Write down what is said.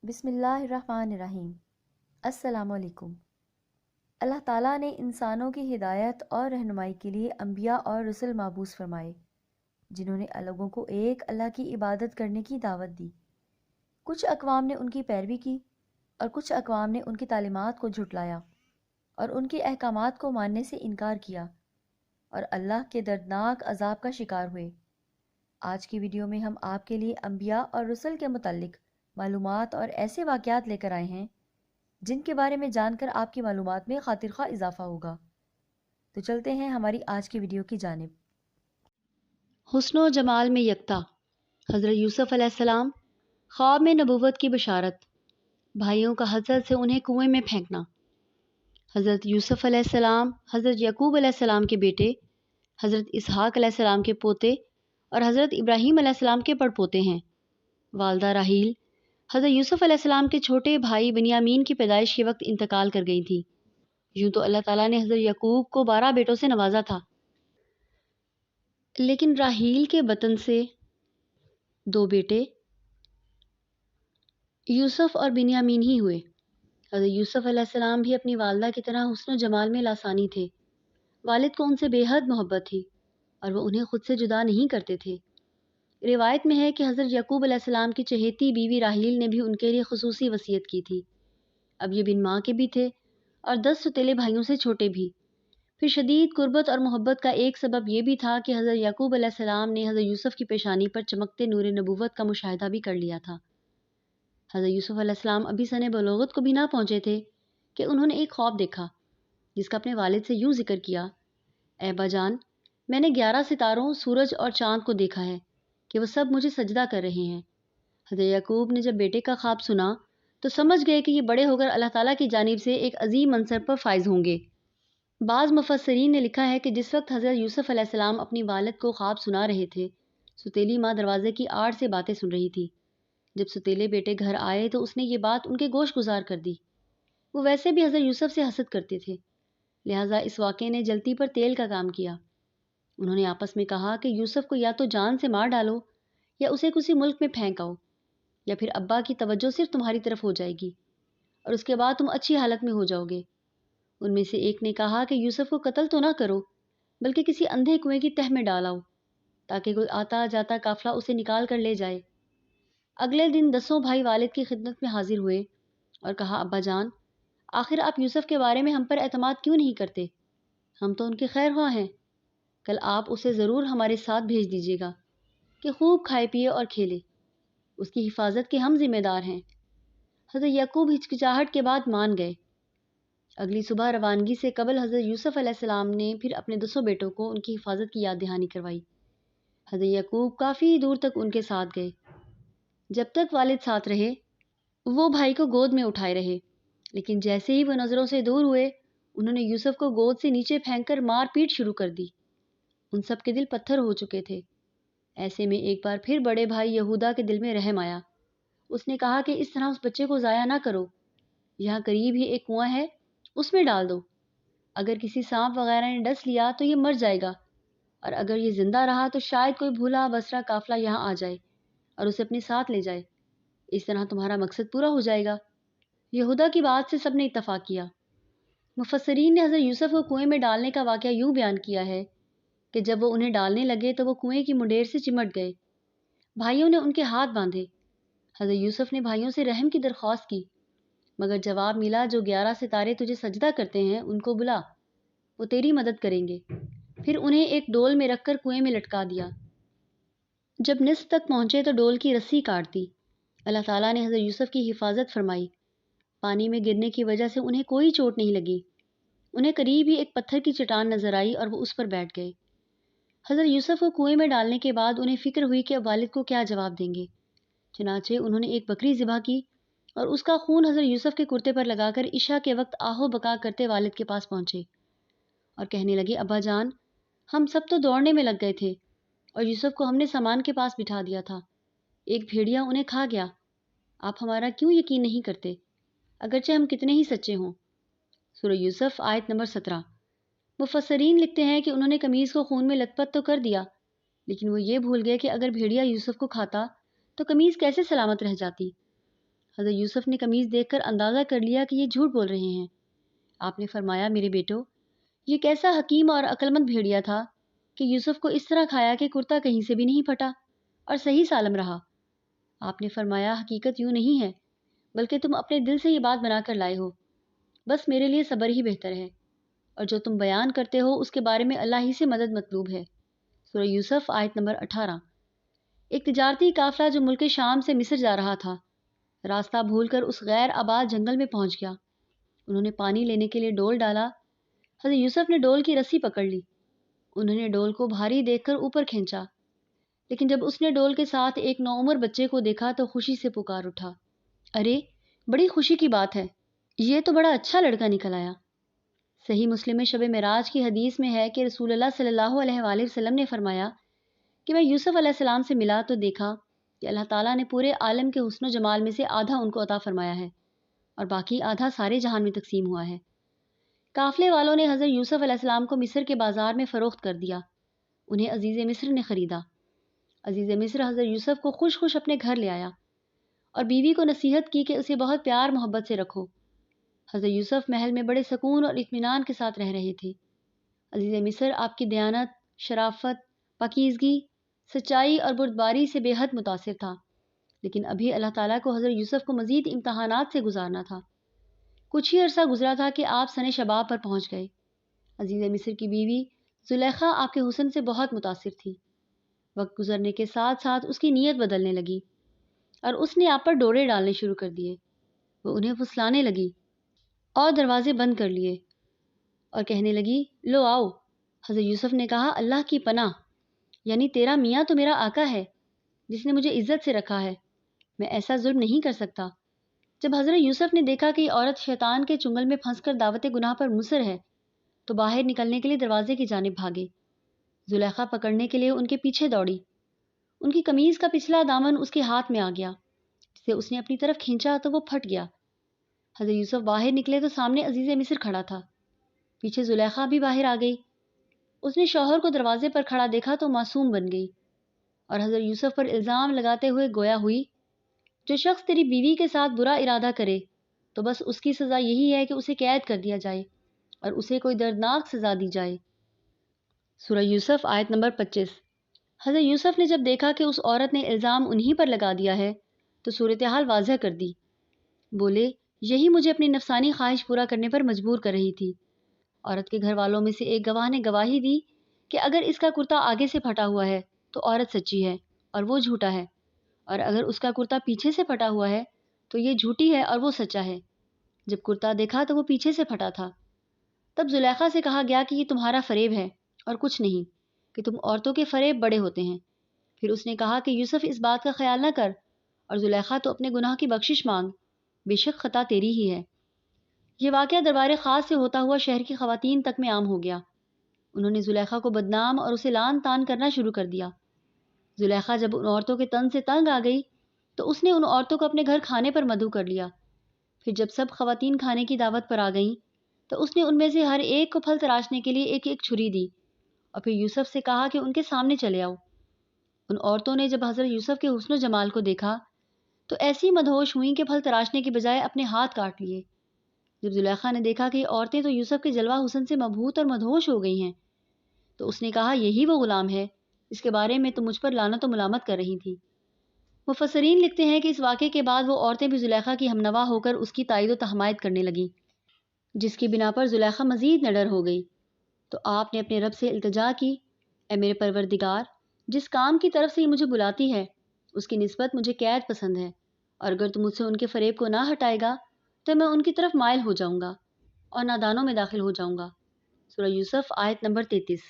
بسم اللہ الرحمن الرحیم۔ السلام علیکم۔ اللہ تعالیٰ نے انسانوں کی ہدایت اور رہنمائی کے لیے انبیاء اور رسل مبعوث فرمائے، جنہوں نے لوگوں کو ایک اللہ کی عبادت کرنے کی دعوت دی۔ کچھ اقوام نے ان کی پیروی کی اور کچھ اقوام نے ان کی تعلیمات کو جھٹلایا اور ان کے احکامات کو ماننے سے انکار کیا اور اللہ کے دردناک عذاب کا شکار ہوئے۔ آج کی ویڈیو میں ہم آپ کے لیے انبیاء اور رسل کے متعلق معلومات اور ایسے واقعات لے کر آئے ہیں جن کے بارے میں جان کر آپ کی معلومات میں خاطر خواہ اضافہ ہوگا۔ تو چلتے ہیں ہماری آج کی ویڈیو کی جانب۔ حسن و جمال میں یکتا، حضرت یوسف علیہ السلام، خواب میں نبوت کی بشارت، بھائیوں کا حسد سے انہیں کنویں میں پھینکنا۔ حضرت یوسف علیہ السلام حضرت یعقوب علیہ السلام کے بیٹے، حضرت اسحاق علیہ السلام کے پوتے اور حضرت ابراہیم علیہ السلام کے پڑپوتے ہیں۔ والدہ راحیل حضرت یوسف علیہ السلام کے چھوٹے بھائی بنیامین کی پیدائش کے وقت انتقال کر گئی تھیں۔ یوں تو اللہ تعالیٰ نے حضرت یعقوب کو 12 بیٹوں سے نوازا تھا، لیکن راحیل کے بطن سے 2 بیٹے یوسف اور بنیامین ہی ہوئے۔ حضرت یوسف علیہ السلام بھی اپنی والدہ کی طرح حسن و جمال میں لاسانی تھے۔ والد کو ان سے بے حد محبت تھی اور وہ انہیں خود سے جدا نہیں کرتے تھے۔ روایت میں ہے کہ حضرت یعقوب علیہ السلام کی چہیتی بیوی راحیل نے بھی ان کے لیے خصوصی وصیت کی تھی۔ اب یہ بن ماں کے بھی تھے اور 10 ستیلے بھائیوں سے چھوٹے بھی۔ پھر شدید قربت اور محبت کا ایک سبب یہ بھی تھا کہ حضرت یعقوب علیہ السلام نے حضرت یوسف کی پیشانی پر چمکتے نور نبوت کا مشاہدہ بھی کر لیا تھا۔ حضرت یوسف علیہ السلام ابھی سن بلوغت کو بھی نہ پہنچے تھے کہ انہوں نے ایک خواب دیکھا جس کا اپنے والد سے یوں ذکر کیا: اے ابا جان، میں نے 11 ستاروں، سورج اور چاند کو دیکھا ہے کہ وہ سب مجھے سجدہ کر رہے ہیں۔ حضرت یعقوب نے جب بیٹے کا خواب سنا تو سمجھ گئے کہ یہ بڑے ہو کر اللہ تعالیٰ کی جانب سے ایک عظیم منصب پر فائز ہوں گے۔ بعض مفسرین نے لکھا ہے کہ جس وقت حضرت یوسف علیہ السلام اپنی والد کو خواب سنا رہے تھے، ستیلی ماں دروازے کی آڑ سے باتیں سن رہی تھی۔ جب ستیلے بیٹے گھر آئے تو اس نے یہ بات ان کے گوش گزار کر دی۔ وہ ویسے بھی حضرت یوسف سے حسد کرتے تھے، لہٰذا اس واقعے نے جلتی پر تیل کا کام کیا۔ انہوں نے آپس میں کہا کہ یوسف کو یا تو جان سے مار ڈالو یا اسے کسی ملک میں پھینک آؤ، یا پھر ابا کی توجہ صرف تمہاری طرف ہو جائے گی اور اس کے بعد تم اچھی حالت میں ہو جاؤ گے۔ ان میں سے ایک نے کہا کہ یوسف کو قتل تو نہ کرو، بلکہ کسی اندھے کنویں کی تہ میں ڈال آؤ تاکہ کوئی آتا جاتا قافلہ اسے نکال کر لے جائے۔ اگلے دن 10 بھائی والد کی خدمت میں حاضر ہوئے اور کہا: ابا جان، آخر آپ یوسف کے بارے میں ہم پر اعتماد کیوں نہیں کرتے؟ ہم تو ان کے خیر خواہ ہیں۔ کل آپ اسے ضرور ہمارے ساتھ بھیج دیجیے گا کہ خوب کھائے پیے اور کھیلے۔ اس کی حفاظت کے ہم ذمہ دار ہیں۔ حضرت یعقوب ہچکچاہٹ کے بعد مان گئے۔ اگلی صبح روانگی سے قبل حضرت یوسف علیہ السلام نے پھر اپنے 10 بیٹوں کو ان کی حفاظت کی یاد دہانی کروائی۔ حضرت یعقوب کافی دور تک ان کے ساتھ گئے۔ جب تک والد ساتھ رہے، وہ بھائی کو گود میں اٹھائے رہے، لیکن جیسے ہی وہ نظروں سے دور ہوئے، انہوں نے یوسف کو گود سے نیچے پھینک کر مار پیٹ شروع کر دی۔ ان سب کے دل پتھر ہو چکے تھے۔ ایسے میں ایک بار پھر بڑے بھائی یہودا کے دل میں رحم آیا۔ اس نے کہا کہ اس طرح اس بچے کو ضائع نہ کرو، یہاں قریب ہی ایک کنواں ہے، اس میں ڈال دو۔ اگر کسی سانپ وغیرہ نے ڈس لیا تو یہ مر جائے گا، اور اگر یہ زندہ رہا تو شاید کوئی بھولا بسرا قافلہ یہاں آ جائے اور اسے اپنے ساتھ لے جائے۔ اس طرح تمہارا مقصد پورا ہو جائے گا۔ یہودا کی بات سے سب نے اتفاق کیا۔ مفسرین نے حضرت یوسف کو کنویں میں ڈالنے کا واقعہ یوں بیان کیا ہے کہ جب وہ انہیں ڈالنے لگے تو وہ کنویں کی منڈیر سے چمٹ گئے۔ بھائیوں نے ان کے ہاتھ باندھے۔ حضرت یوسف نے بھائیوں سے رحم کی درخواست کی، مگر جواب ملا: جو 11 ستارے تجھے سجدہ کرتے ہیں ان کو بلا، وہ تیری مدد کریں گے۔ پھر انہیں ایک ڈول میں رکھ کر کنویں میں لٹکا دیا۔ جب نصف تک پہنچے تو ڈول کی رسی کاٹ دی۔ اللہ تعالیٰ نے حضرت یوسف کی حفاظت فرمائی۔ پانی میں گرنے کی وجہ سے انہیں کوئی چوٹ نہیں لگی۔ انہیں قریب ہی ایک پتھر کی چٹان نظر آئی اور وہ اس پر بیٹھ گئے۔ حضرت یوسف کو کنویں میں ڈالنے کے بعد انہیں فکر ہوئی کہ اب والد کو کیا جواب دیں گے۔ چنانچہ انہوں نے ایک بکری ذبح کی اور اس کا خون حضرت یوسف کے کرتے پر لگا کر عشاء کے وقت آہو بکا کرتے والد کے پاس پہنچے اور کہنے لگے: ابا جان، ہم سب تو دوڑنے میں لگ گئے تھے اور یوسف کو ہم نے سامان کے پاس بٹھا دیا تھا۔ ایک بھیڑیا انہیں کھا گیا۔ آپ ہمارا کیوں یقین نہیں کرتے، اگرچہ ہم کتنے ہی سچے ہوں؟ سورہ یوسف آیت نمبر 17۔ مفسرین لکھتے ہیں کہ انہوں نے قمیص کو خون میں لت پت تو کر دیا، لیکن وہ یہ بھول گئے کہ اگر بھیڑیا یوسف کو کھاتا تو قمیص کیسے سلامت رہ جاتی۔ حضرت یوسف نے قمیض دیکھ کر اندازہ کر لیا کہ یہ جھوٹ بول رہے ہیں۔ آپ نے فرمایا، میرے بیٹو، یہ کیسا حکیم اور عقلمند بھیڑیا تھا کہ یوسف کو اس طرح کھایا کہ کرتا کہیں سے بھی نہیں پھٹا اور صحیح سالم رہا۔ آپ نے فرمایا، حقیقت یوں نہیں ہے، بلکہ تم اپنے دل سے یہ بات بنا کر لائے ہو۔ بس میرے لیے صبر ہی بہتر ہے، اور جو تم بیان کرتے ہو اس کے بارے میں اللہ ہی سے مدد مطلوب ہے۔ سورہ یوسف آیت نمبر 18۔ ایک تجارتی قافلہ جو ملک شام سے مصر جا رہا تھا، راستہ بھول کر اس غیر آباد جنگل میں پہنچ گیا۔ انہوں نے پانی لینے کے لیے ڈول ڈالا۔ حضرت یوسف نے ڈول کی رسی پکڑ لی۔ انہوں نے ڈول کو بھاری دیکھ کر اوپر کھینچا، لیکن جب اس نے ڈول کے ساتھ ایک نوعمر بچے کو دیکھا تو خوشی سے پکار اٹھا، ارے بڑی خوشی کی بات ہے، یہ تو بڑا اچھا لڑکا نکل آیا۔ صحیح مسلم میں شب معراج کی حدیث میں ہے کہ رسول اللہ صلی اللہ علیہ وآلہ وسلم نے فرمایا کہ میں یوسف علیہ السلام سے ملا تو دیکھا کہ اللہ تعالیٰ نے پورے عالم کے حسن و جمال میں سے آدھا ان کو عطا فرمایا ہے اور باقی آدھا سارے جہان میں تقسیم ہوا ہے۔ قافلے والوں نے حضرت یوسف علیہ السلام کو مصر کے بازار میں فروخت کر دیا۔ انہیں عزیز مصر نے خریدا۔ عزیز مصر حضرت یوسف کو خوش خوش اپنے گھر لے آیا اور بیوی کو نصیحت کی کہ اسے بہت پیار محبت سے رکھو۔ حضرت یوسف محل میں بڑے سکون اور اطمینان کے ساتھ رہ رہے تھے۔ عزیز مصر آپ کی دیانت، شرافت، پاکیزگی، سچائی اور بردباری سے بے حد متاثر تھا، لیکن ابھی اللہ تعالیٰ کو حضرت یوسف کو مزید امتحانات سے گزارنا تھا۔ کچھ ہی عرصہ گزرا تھا کہ آپ سن شباب پر پہنچ گئے۔ عزیز مصر کی بیوی زلیخا آپ کے حسن سے بہت متاثر تھی۔ وقت گزرنے کے ساتھ ساتھ اس کی نیت بدلنے لگی اور اس نے آپ پر ڈورے ڈالنے شروع کر دیے۔ وہ انہیں پھسلانے لگی اور دروازے بند کر لیے اور کہنے لگی، لو آؤ۔ حضرت یوسف نے کہا، اللہ کی پناہ، یعنی تیرا میاں تو میرا آقا ہے جس نے مجھے عزت سے رکھا ہے، میں ایسا ظلم نہیں کر سکتا۔ جب حضرت یوسف نے دیکھا کہ یہ عورت شیطان کے چنگل میں پھنس کر دعوت گناہ پر مصر ہے تو باہر نکلنے کے لیے دروازے کی جانب بھاگے۔ زلیخا پکڑنے کے لیے ان کے پیچھے دوڑی۔ ان کی قمیض کا پچھلا دامن اس کے ہاتھ میں آ گیا، جسے اس نے اپنی طرف کھینچا تو وہ پھٹ گیا۔ حضرت یوسف باہر نکلے تو سامنے عزیز مصر کھڑا تھا۔ پیچھے زلیخا بھی باہر آ گئی۔ اس نے شوہر کو دروازے پر کھڑا دیکھا تو معصوم بن گئی اور حضرت یوسف پر الزام لگاتے ہوئے گویا ہوئی، جو شخص تیری بیوی کے ساتھ برا ارادہ کرے تو بس اس کی سزا یہی ہے کہ اسے قید کر دیا جائے اور اسے کوئی دردناک سزا دی جائے۔ سورہ یوسف آیت نمبر 25۔ حضرت یوسف نے جب دیکھا کہ اس عورت نے الزام انہی پر لگا دیا ہے تو صورتحال واضح کر دی۔ بولے، یہی مجھے اپنی نفسانی خواہش پورا کرنے پر مجبور کر رہی تھی۔ عورت کے گھر والوں میں سے ایک گواہ نے گواہی دی کہ اگر اس کا کرتا آگے سے پھٹا ہوا ہے تو عورت سچی ہے اور وہ جھوٹا ہے، اور اگر اس کا کرتا پیچھے سے پھٹا ہوا ہے تو یہ جھوٹی ہے اور وہ سچا ہے۔ جب کرتا دیکھا تو وہ پیچھے سے پھٹا تھا۔ تب زلیخا سے کہا گیا کہ یہ تمہارا فریب ہے اور کچھ نہیں، کہ تم عورتوں کے فریب بڑے ہوتے ہیں۔ پھر اس نے کہا کہ یوسف اس بات کا خیال نہ کر، اور زلیخا تو اپنے گناہ کی بخشش مانگ، بے شک خطا تیری ہی ہے۔ یہ واقعہ دربار خاص سے ہوتا ہوا شہر کی خواتین تک میں عام ہو گیا۔ انہوں نے زلیخا کو بدنام اور اسے لعن طعن کرنا شروع کر دیا۔ زلیخا جب ان عورتوں کے تن سے تنگ آ گئی تو اس نے ان عورتوں کو اپنے گھر کھانے پر مدعو کر لیا۔ پھر جب سب خواتین کھانے کی دعوت پر آ گئیں تو اس نے ان میں سے ہر ایک کو پھل تراشنے کے لیے ایک ایک چھری دی اور پھر یوسف سے کہا کہ ان کے سامنے چلے آؤ۔ ان عورتوں نے جب حضرت یوسف کے حسن و جمال کو دیکھا تو ایسی مدہوش ہوئیں کہ پھل تراشنے کے بجائے اپنے ہاتھ کاٹ لیے۔ جب زلیخا نے دیکھا کہ یہ عورتیں تو یوسف کے جلوہ حسن سے مبہوت اور مدہوش ہو گئی ہیں تو اس نے کہا، یہی وہ غلام ہے اس کے بارے میں تم مجھ پر لعنت و ملامت کر رہی تھی۔ مفسرین لکھتے ہیں کہ اس واقعے کے بعد وہ عورتیں بھی زلیخا کی ہمنوا ہو کر اس کی تائید و تحمائد کرنے لگیں، جس کی بنا پر زلیخا مزید نڈر ہو گئی۔ تو آپ نے اپنے رب سے التجا کی، اے میرے پروردگار، جس کام کی طرف سے یہ مجھے بلاتی ہے اس کی نسبت مجھے قید پسند ہے، اور اگر تم مجھ سے ان کے فریب کو نہ ہٹائے گا تو میں ان کی طرف مائل ہو جاؤں گا اور نادانوں میں داخل ہو جاؤں گا۔ سورہ یوسف آیت نمبر 33۔